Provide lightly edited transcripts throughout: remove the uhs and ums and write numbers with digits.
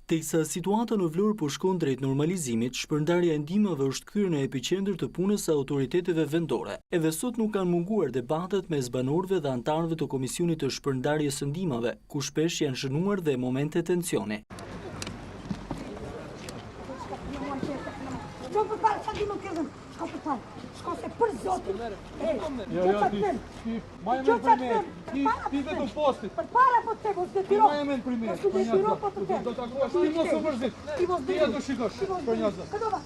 Teksa situata në Vlorë po shkon drejt normalizimit, shpërndarja e ndihmave është kthyer në epicentër të punës së autoriteteve vendore. Edhe sot nuk kanë munguar debatet mes banorëve dhe anëtarëve të Komisionit të Shpërndarjes së Ndihmave, ku shpesh janë shënuar dhe momente tensioni. Shko se për zotin. Maja men primer. Ti vetë u postit. Për para po të mos detiro. Maja men primer. Po detiro po të Do ta kuash ti mos u mërzit. Ti do shikosh për një zë. Këto va.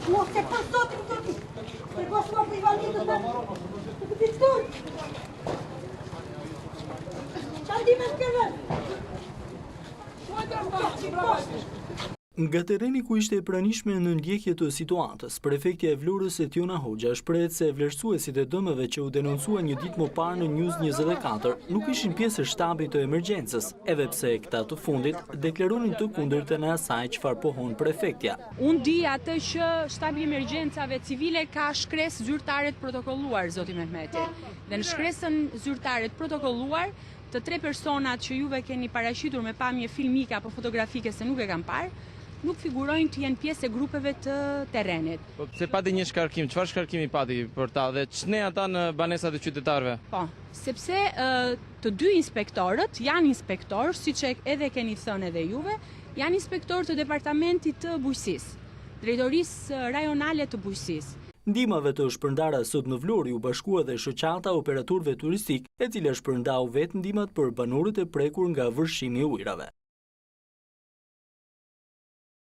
Mua se për zotin zoti. Për goshma privalitë të të ditur. Çandi me këve. Nga terreni ku ishte e pranishme në ndjekje të situatës, prefektja e Vlorës Etiona Hoxha shprehet se vlerësuesit e dëmeve që u denoncua një ditë më parë në News 24 nuk ishin pjesë e shtabit të emergjencës, edhe pse këta të fundit deklaronin të kundërtën e asaj çfarë pohon prefektja. Unë di atë që shtabi i emergjencave civile ka shkresë zyrtare të protokolluar, zoti Mehmeti. Dhe në shkresën zyrtare të protokolluar, të 3 personat që juve keni paraqitur me pamje filmike apo fotografike se nuk e kanë parë, nuk figurojnë të jenë pjesë e grupeve të terrenit. Po pse pati një shkarkim? Çfarë shkarkimi pati për ta dhe ç'ne ata në banesat e qytetarëve? Po, sepse të dy inspektorët janë inspektorë, siç edhe keni thënë edhe juve, janë inspektorë të departamentit të bujqësisë, drejtorisë rajonale të bujqësisë. Ndihmave të shpërndara sot në Vlorë u bashkua dhe shoqata operatorëve turistik, e cila shpërndau vetë ndihmat për banorët e prekur nga vërshimi i ujrave.